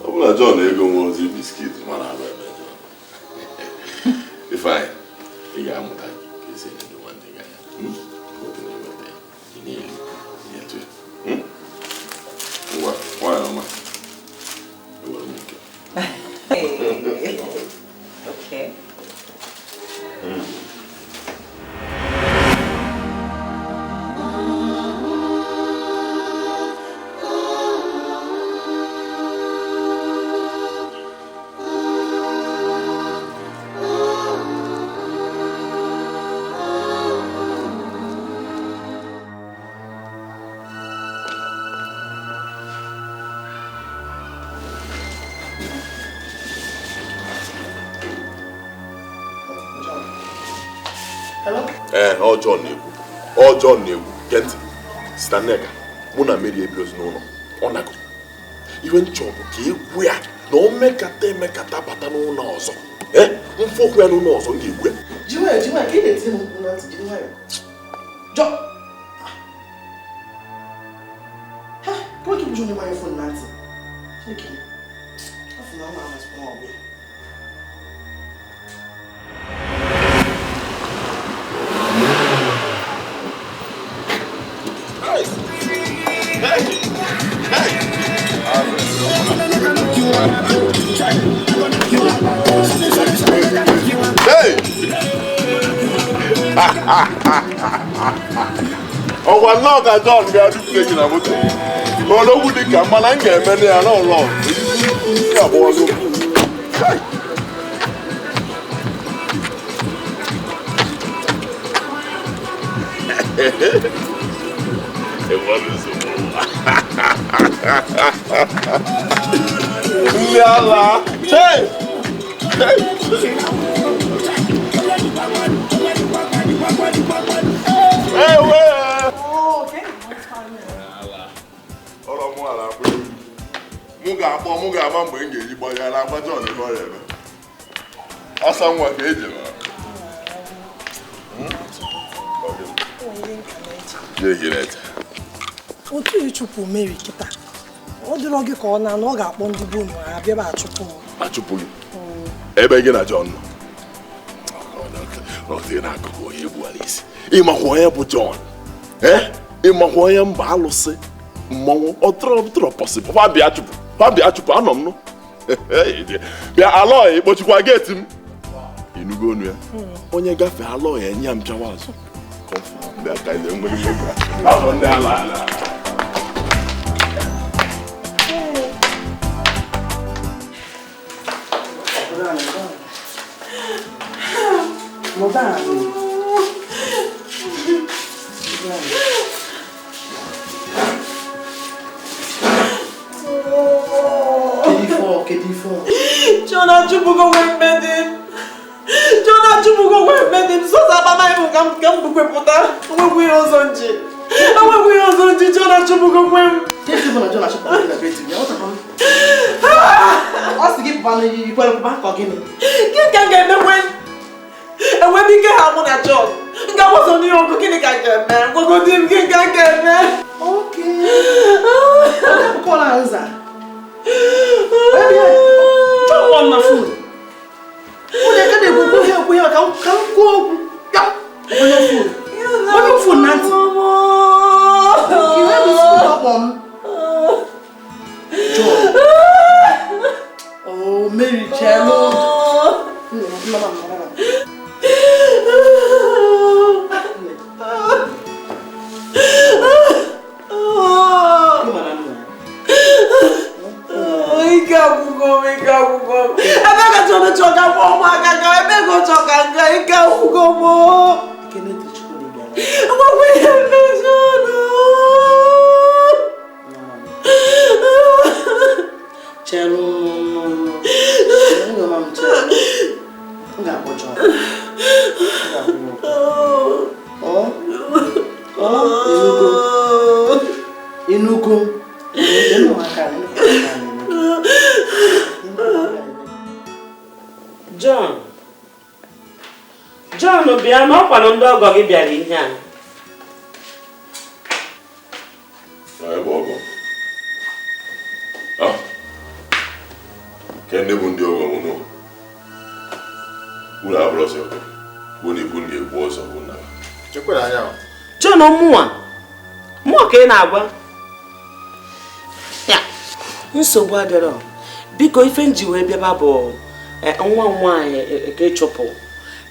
A: Ọ bụ na John ego nwe ozi biskit mana alụ eme John. Ifeanyị, ị ga-amụta ka esi enedo nwanne gị anya. Otu na-eweta ị na-eri nyetụ ya. Ngwa, nwaanyị ọma.
B: Okay.
A: Ọjọọ na-egwu Kenti sita Nneka mụ na Mary ebirozi n'ụlọ ọ nago iwe nchọ bụ ka egwu ya na o mekata bata n'ụlọ ọzọ mfokwu ya n'ụlọ ọzọ ga-egwu ya
G: jiwe ka ị na-eti m mkpu na ntị jiri nwayọ jọ ha ka oge bụju onye nwanyị fon na ntị Chineke afọ na ọma amasị nwa ọbịa
A: ọgwa nnọọ ka John bịa dupụta gị na moto n'ologwu dị ka mana m ga-eme ya n'ụlọ isi abụọ ndị ala mụ ga-agba mgbe m ga-eji gbanyere agba John ihe ọ ya eme ọsọ nwa ka eji
K: otu ịchụpụ Mary kịta ọ dịrọ gị ka ọ na ọ ga-akpọ ndị bụ unu ha bịaba achụpụ
A: gị ebe gị na John nọ n'akụkụ onye egbuala isi ịmakwa onye bụ John ịmakwa onye mba alụsị mmọnwụ ọtụrụ pọsịbụl bịa chụpụ anọ m nụ bịa alọghị ikpochikwa geeti m inugo onu ya onye gafee alọghị enye m chawa azụ bịa ka ile nwere afọ ndị ala
F: John achubugo wemedim so zabama ibu kam bukweputa onwegwu ihe ọzọ nji John achubugo wem
G: John achubugo na bedroom ya ọ sị gị pụba n'ikwe pụba ka gịnị
F: ka ga-emewe enweghị ike ha mụ na John nga wọzọ n'ihe ọgụ gịnị ka ga-eme gwagodi m gị ka ga-eme
G: akụkọ na nza John won na phone. Onye ka na-ekwu okwu ka m kwuo okwu. What for Nancy? You have this problem. John. Oh, Mary Child. John bịa ma ọkwa na ndị ọgọ gị bịara ihe a.
A: Ebe ọgọ. Ke ndị bụ ndị ọgọ mụ nụ. Unu abụrụ ọsọ ọgọ. Bụ na ibu ndị egbu ọsọ bụ nna.
C: Chekwara anya.
D: John mmụọ ka ị na-agwa. Ya, nsogbu adịrọ. Biko ife nji wee bịaba bụ nwa nwaanyị ka ịchụpụ.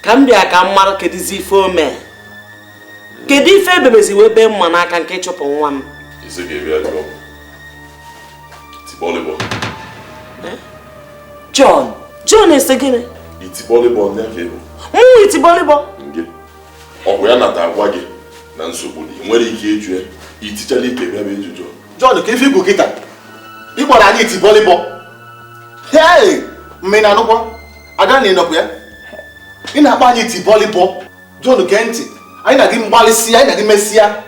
D: Ka m bịa ka m mara kedizi ife ome. Kedu ife ebebezi wee bee mma n'aka nke ịchụpụ nwa m?
A: Ise ga-ebịa jụọ. Tibọlịbọ.
D: John ese gịnị?
A: Itibọlịbọ ndị afọ ebo.
D: Mụ itibọlịbọ?
A: Nge. Ọ bụ ya nata agwa gị na nsogbu na ị nwere ike ịjụ ya itichala ike bịa bụ ejụjụ.
C: John ka ife igwu kịta. Ị kpọrọ anyị itibọlịbọ. Hey! Mme na anụkwọ. Ada na ịnọkwu ya. Ị na-akpa anyị itibọlịbọ. John gee ntị. Anyị na gị mgbalịsịa, anyị na gị mesịa.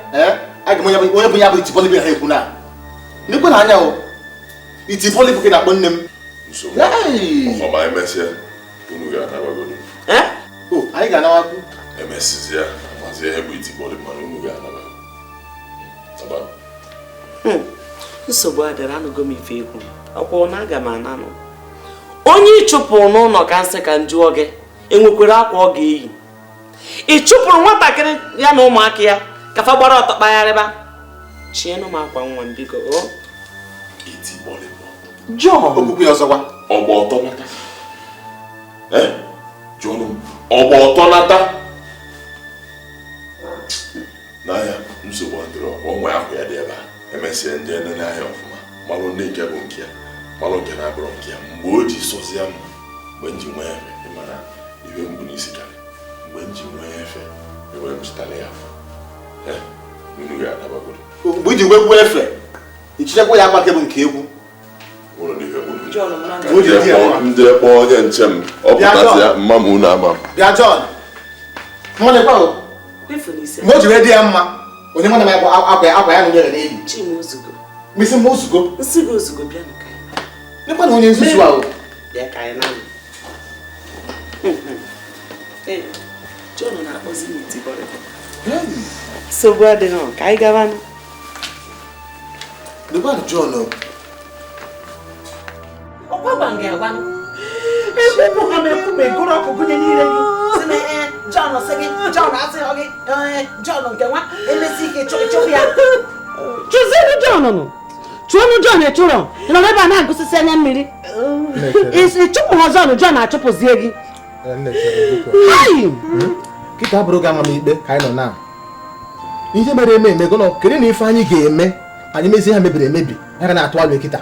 C: Aga m onye bụ ya bụ itibọlịbọ ha ekwu na. N'ikwe na anya o. Itibọlịbọ gị na-akpọ nne m.
A: Nsogbu. Ọma emesịa unu ga-anabagodo.
C: Anyị ga-anawakwu.
A: Emesịzịa mazi ihe bụ itibọlịbọ mana unu ga-anabago.
D: Nsogbu adịrị anụgo m ife ekwu. Ọkwụ na aga m ananụ. Onye ịchụpụrụ n'ụlọ ka nsị ka njụọ gị enwekwara akwa ọ ga-eyi. Ị chụpụrụ nwatakịrị ya na ụmụaka ya ka fa gbara ọtọ kpagharịba. Chienụ m akwa nwa m biko.
A: Itibọlịbọ.
C: John okpukpe ọzọkwa.
A: Ọgba ọtọ nata. Jụọnụ m. Ọgba ọtọ nata. N'ahịa nsogbu adịrọ onwe ahụ ya dị ebe a. Emesịa ndị ene n'ahịa ọfụma. Malụ ndị nke bụ nke ya. Malụ nke na-abụrụ nke ya. Mgbe o ji sọzịa m. Mgbe m ji nwee efe. Ị mara ibe mgbu n'isi karị. Mgbe m ji nwee efe. Ewere m chịtara ya afọ. Unu ga-anabagodo.
C: Mgbe iji gwegwu efe. Ichichekwa ya aka nke bụ nke egwu.
A: Ndị kpọọ onye nche m ọ pụtasị ya mma m unu ama m.
C: Bịa John. Mụ na-ekwe o. Mgbe o ji wee dị ya mma, onye nwanne m akwa ya nụnyere n'elu. Misi m ozugo.
D: Nsigo ozugo bịa nke anyị.
C: Nekwa na onye nzuzu ahụ.
D: Bịa ka anyị nanụ. John na-akpọzi m itibọlịbọ. Nsogbu adịghị ka anyị gabanụ.
C: Nekwa na John
D: Ọkwaba nga agwanụ. Ebe bụ ha na-ekwube gụrụ ọkụkụ nye niile gị. Si na John sị gị, John asịghọ gị, John nke nwa emesi ike chụpụ ya. Chụzirụ John nụ. Chụọnụ John echụrọ. Ị nọ ebe a na-agụsịsị anya mmiri. Ị chụpụ ha John achụpụzie gị.
C: Kịta abụrụ gị amamikpe ka anyị nọ na. Ihe mere eme emego nọ kedu na ife anyị ga-eme anyị mezie ha mebiri emebi ya na-atụ alụ kịta.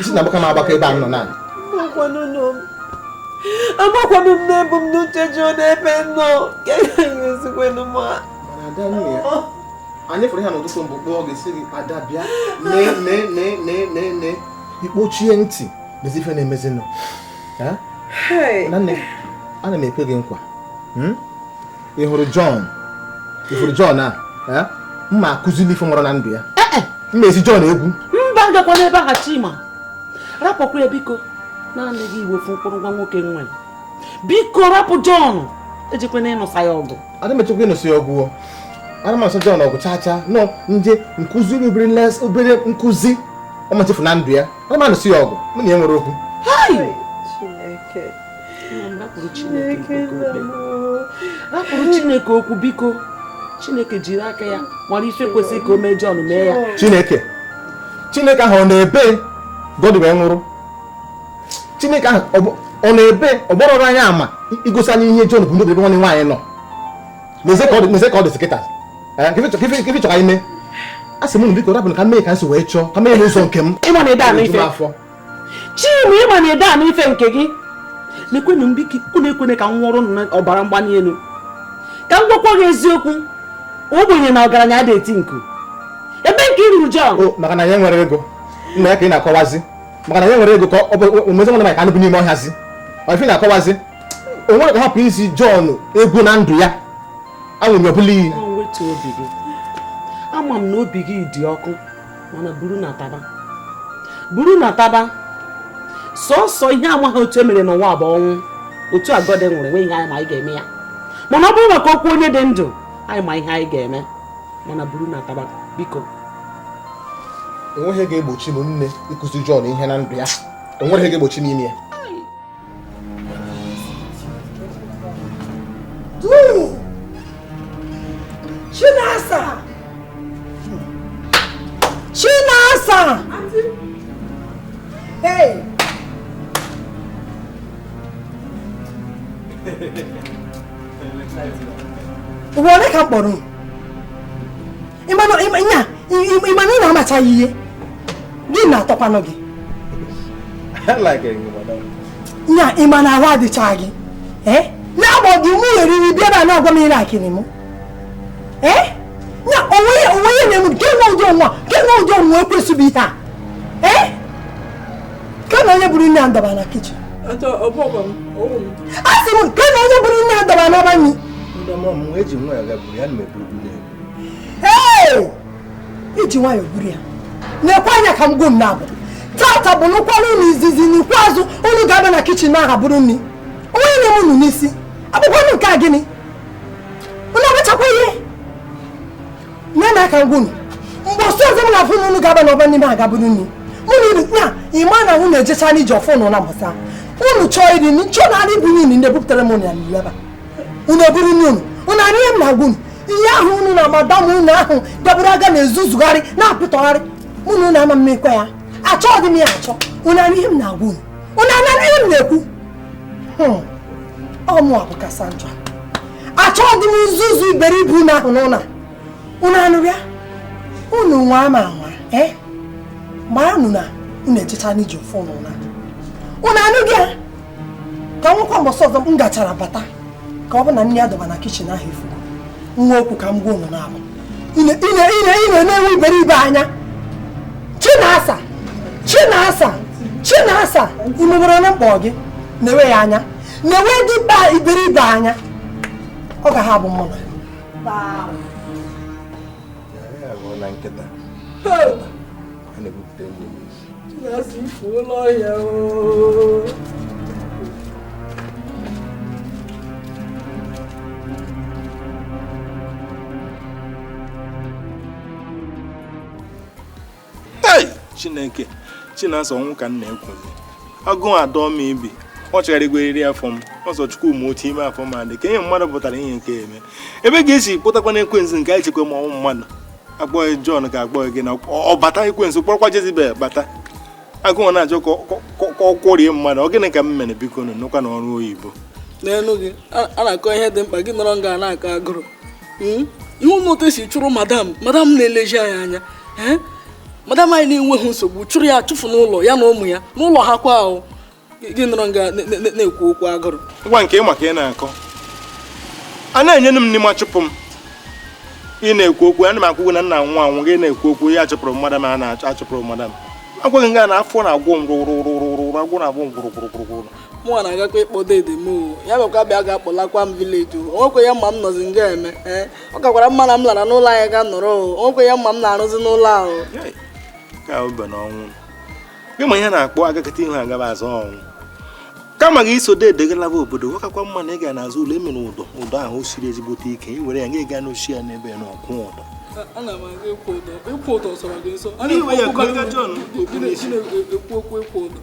C: Isi na agbaka m agbaka ebe a nọ na.
F: Agbakwanụ m n'ebu m n'uche John ebe nọ.
C: Anyị fụrụ ihe n'ụtụtụ mbụ kpọọ ga-esi gị ada bịa ne ikpochie ntị n'ezi ife na-emezinụ. Ana m ekwe gị nkwa. Ị hụrụ John a mma akụzili ife nwụrụ na ndụ ya. Mma ezi John egwu.
D: Mba gakwana ebe aha Chima. Rapụkwa ya biko. Naanị gị iwe ofu mkpụrụ nwa nwoke nwere. Biko rapụ John. Ejikwana ịnụsa ya ọgụ.
C: Ada m echekwa ịnụsa ya ọgụ. Ana m asọ John ọgụ chacha nọ nje nkụziri obere nkụzi ọ machefu na ndụ ya. Ana m anụsa ya ọgụ. Mụ na ya nwere okwu.
F: Chineke.
D: Hapụrụ Chineke okwu biko. Chineke jiri aka ya mara ife kwesịrị ka o mee John mee ya.
C: Chineke ahụ ọ na-ebe God wee nwụrụ. Chineke ahụ ọ na-ebe ọ gbọrọ anya ama igosi anyị ihe John bụ n'obi ebe nwanne nwaanyị nọ. Meze ka ọ dị sekịta. Kife chọrọ ime. A sị m biko rapụ ka mee ka nsi wee chọọ ka mee n'ụzọ nke m.
D: Ịma na ede anụ ife. Chima ịma na ede anụ ife nke gị. N'ekwenụ mbiki unu ekwene ka m nwụrụ ọbara mgbali elu. Ka m gwakwa gị eziokwu. Ogbenye na ọgaranya dị eti nku. Ebe nke iruru John.
C: Maka na ya nwere ego. Nna ya ka ị na-akọwazi. Maka na ya nwere ego ka omezi nwanne ka anụ bi n'ime ọhịazi. Ọ ife na-akọwazi. O nwere ka hapụ isi John egwu na ndụ ya. Anwụrụ ọbụla iyi.
D: Wetu obi gị. Ama m na obi gị dị ọkụ mana buru na taba. Sọsọ ihe amaghị otu emere n'ụwa bụ ọnwụ. Otu agọdị nwere nwe ihe anyị ma anyị ga-eme ya. Mana ọ bụrụ maka okwu onye dị ndụ anyị ma ihe anyị ga-eme. Mana buru na taba biko.
C: Enweghị ihe ga-egbochi m nne ịkụzi John ihe na ndụ ya. Enweghị ihe ga-egbochi m ime ya.
K: Chinasa! Hey! Wole ka kpọrọ m. Ịma na ị na-amachaghị ihe. Gị na-atọkwanụ gị. Nya ịma na ahụ adịcha gị. Na-agbọghị mụ eriri bịa na agwa m ihe akịrị m. Nya onwe nye m nke nwe ụdị ọnwa ekwesịbụ ihe a. Ka na onye bụrụ nne a ndaba na kichin. A sị m nke na onye bụrụ nne a ndaba na ọbanye. Iji nwayọ buru ya. Na-ekwe anya ka m gwa m na-abụ. Tata bụ n'ụkwara unu izizi n'ikpeazụ unu ga-abịa na kichin aha bụrụ nri. Onye nye m unu n'isi. Abụkwanụ nke a gịnị? Unu abachakwa ihe. Nne na aka ngwunu. Mgbe ọsọ ọzọ m na-afụ na unu ga-abịa n'ọba n'ime aga bụrụ nri. Unu iri ya ịma na unu ejecha n'iji ọfụ unu na mbasa. Unu chọọ iri nchọ na adị bụ nri ndị ebupụtara m ya n'iwu ebe a. Unu eburu nri unu. Unu arị ihe m na-agwa unu. Ihe ahụ unu na madam unu ahụ dabụrụ aga na-ezuzugharị na-apịtọgharị. Unu na-ama mmekwa ya. Achọghị m ya achọ. Unu arị ihe m na-agwa unu. Unu anara ihe m na-ekwu. Ọ mụ abụ Cassandra. Achọghị m izuzu iberibe unu ahụ n'ụlọ. Unu anụrụ ya? Unu nwa ama anwa. Mara unu na unu ejecha n'iji ofu unu na. Unu anụghị ya? Ka nwekwa mbọsị ọzọ m gachara bata. Ka ọ bụ na nne ya dọba na kichin ahụ efugo. Nwa okwu ka m gwa unu na-abụ. Ine na-enwe iberibe anya. Chinasa! Imebere na mkpọ gị. Na-ewe ya anya. Na-ewe dịba iberibe anya. Ọ ga ha bụ mụ na. Chinasa ifu ụlọ ya ooo.
L: Chineke Chinasa ọnwụ ka m na-ekwuzi agụụ adọ m ibi ọ chọrọ igweriri afọ m ọzọ chukwu m otu ime afọ m adị ka ihe mmadụ pụtara ihe nke eme ebe ga-esi pụtakwa na ekwensu nke anyị chekwa ma ọnwụ mmadụ agbọghị John ka agbọghị gị na ọ bata ekwensu kpọrọkwa Jezibel bata agụụ na-ajọ ka ọ kwọrie mmadụ ọ gịnị ka m mere biko nụkwa na ọrụ oyibo
M: n'elu gị a na-akọ ihe dị mkpa gị nọrọ nga na-akọ agụrụ ihe ụlọ otu esi chụrụ madam na-eleji anyị anya madam anyị na-enweghị nsogbu chụrụ ya chụfụ n'ụlọ ya na ụmụ ya n'ụlọ ha kwa ahụ gị nọrọ nga na-ekwu okwu agụrụ
L: ngwa nke maka ị na-akọ a na-enye m n'ime achụpụ m ị na-ekwu okwu ana m akwụgwụ na nna nwa anwụ gị na-ekwu okwu ya achụpụrụ mmadụ ma a na-achụpụrụ mmadụ agwaghị nga na afọ na-agwụ m rụrụrụrụrụ agwụ na-agwụ m gwụrụgwụrụgwụrụ
M: mụnwa na-agakwa ịkpọ dede m ya bịakwa bịa ga-akpọlakwa m vileji o nwekwe ya mma m nọzi nga eme ọ gakwara mma na m lara n'ụlọ anyị ga nọrọ o nwekwe ya mma m na-arụzi n'ụlọ ahụ
L: ka ube n'ọnwụ gị ma ihe na-akpọ agakọta ihu agaba azụ ọnwụ kama gị iso dede gị laba obodo nwekakwa mma na ị ga n'azụ ụlọ emere ụdọ ahụ o siri ezigbote ike i were ya ga ịga n'ochi ya n'ebe na ọkwụ ụdọ
M: ana m aga ịkwụ ụdọ sọrọ gị nsọ
L: ekwu
M: okwu ụdọ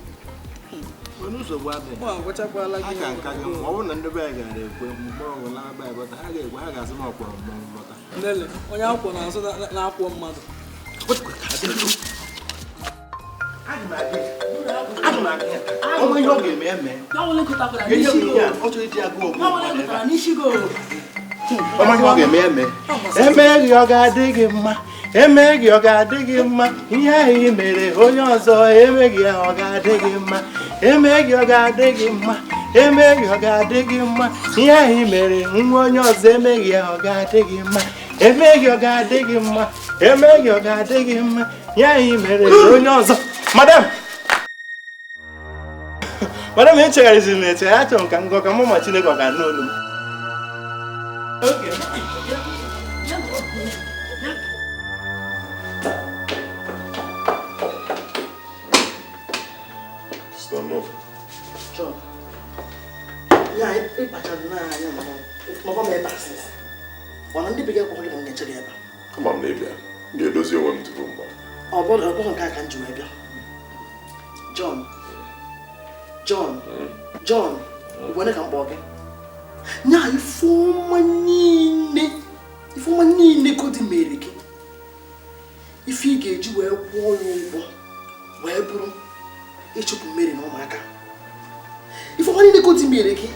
L: nsogbu adịghị. Ha ka nka gị ma ọ bụrụ na ndị be anyị gara ekwe mgbe ọ bụla be anyị bọta ha ga-ekwe ha ga-asị na ọkpọrọ mmọnwụ bọta.
M: Nele, onye akwụkwọ na-azụ na-akwọ mmadụ.
L: Ọmọ ihe ọ ga-eme eme. Ọmọ ihe ọ ga-eme eme. Emeghị ọ ga-adị gị mma. Emeghị ọ ga-adị gị mma. Ihe ahụ ị mere onye ọzọ emeghị ya ọ ga-adị gị mma. Emeghị ọ ga-adị gị mma. Emeghị ọ ga-adị gị mma. Ihe ahụ ị mere nwa onye ọzọ emeghị ya ọ ga-adị gị mma. Emeghị ọ ga-adị gị mma. Emeghị ọ ga-adị gị mma. Ihe ahụ ị mere onye ọzọ. Madam, echegharịziri m eche achọrọ m ka ngọ ka mụ ma Chineke ọ ga-anụ olu m.
A: Ama m na ịbịa ga-edozi onwe m tupu mgbe.
G: Ọ bụghị nke a ka m ji wee bịa. John, ugbu ka m kpọọ gị. Nya ifeọma niile Kodi mere gị. Ife ị ga-eji wee kwụọ ya ụgwọ wee bụrụ ịchụpụ mmeri na ụmụaka. Ifeọma niile Kodi mere gị.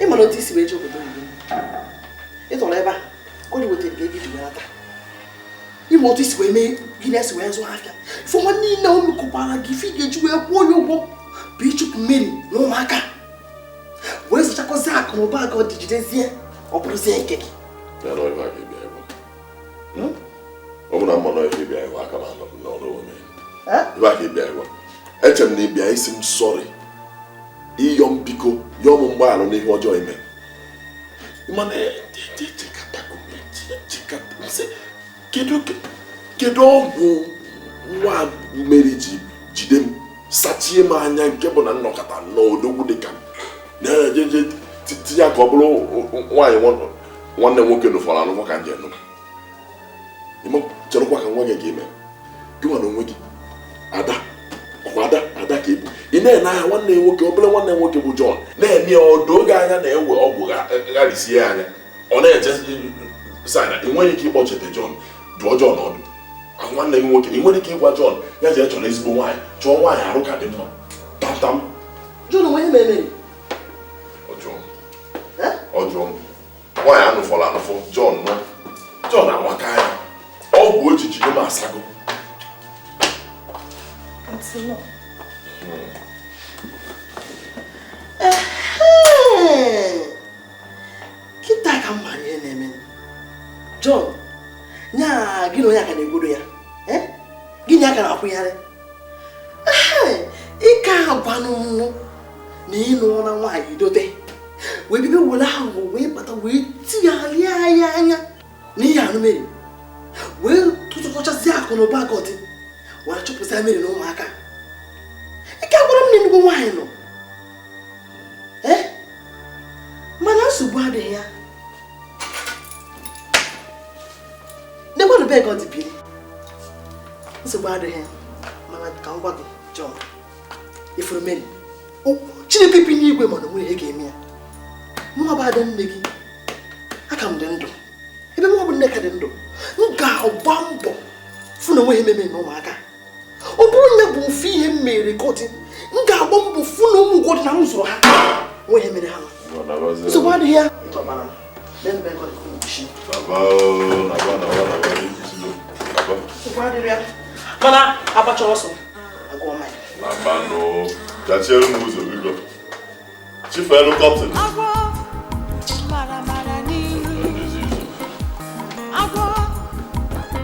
G: Ị mara otu isi wee je obodo oyibo. Ị tọrọ ebe a, Kodi wetara gị ego iji wee nata. Ime otu isi wee mee gị na-esi wee zụọ afịa. Ifeọma niile o mekọkwara gị ife ị ga-eji wee kwụọ ya ụgwọ bụ ịchụpụ mmeri na ụmụaka. Wee zụchakọzi akụ na ụba aga ọ dị jidezie ọ bụrụzie nke gị.
A: Ọ bụ na mmanụ ihe ịbịa ịwa aka n'ọrụ onwe ebe aka ịbịa ịwa. Eche m na ịbịa isi m sọrị ịyọ m biko yọọ m mgbaghara n'ihe ọjọọ ime. Kedu ọgwụ nwa mmeri ji jide m sachie m anya nke bụ na nnọkọta n'odogwu dịka na-ejeje tinye ya ka ọ bụrụ nwaanyị nwanne nwoke nụfọrọ anụfọ ka nje nụ cherụkwa ka nwa gị ga-eme gị nwa na onwe gị ada ọkwa ada ka ịbụ ị na-ene anya nwanne nwoke obere nwanne nwoke bụ John na-eme ọdụ oge anya na-ewe ọgwụ gharịsie anya ọ na-eche sana ị nweghị ike ịkpọchete John dụọ John ọdụ nwanne gị nwoke ị nwere ike ịgwa John ya ji chọrọ ezigbo nwaanyị chọọ nwaanyị arụ ka dị mma tamtam
G: John onwe mere
A: ọjọọ nwaanyị anụfọrọ anụfọ John anwaka ya ọgwụ ojiji dị m asago
G: kịta ka m mara ihe na-eme John nya gị na onye aka na-egbodo ya gị nye aka na-akwụgharị ike agwanụ nnụ na ịnụ na nwaanyị dote wee bibe were ahụ wee bata wee tigharịa ya anya n'ihe anụ mere wee tụtụkọchazi akụ na ụba agọdị wee chụpụsịa mmiri na ụmụaka. Ike gwara m na nnukwu nwaanyị nọ mana nsogbu adịghị ya. N'egwanụ be gọdị biri nsogbu adịghị ya mana ka m gwa gị John ifuru mmeri Chineke bi n'igwe mana nwere ihe ga-eme ya. Mụ bụ ada nne gị aka m dị ndụ ebe mụ bụ nne ka dị ndụ m ga-agba mbọ fụ na onwe ihe meme na ụmụaka. Ọ bụrụ na bụ ofu ihe m mere Kodi m ga-agba mbọ fụ na ụmụ ụgwọ dị na m zụrụ ha nwe ihe mere ha nsogbu adịghị ya. Mana agbacha ọsọ agụọ mmanya
A: Chief Elu Cotton.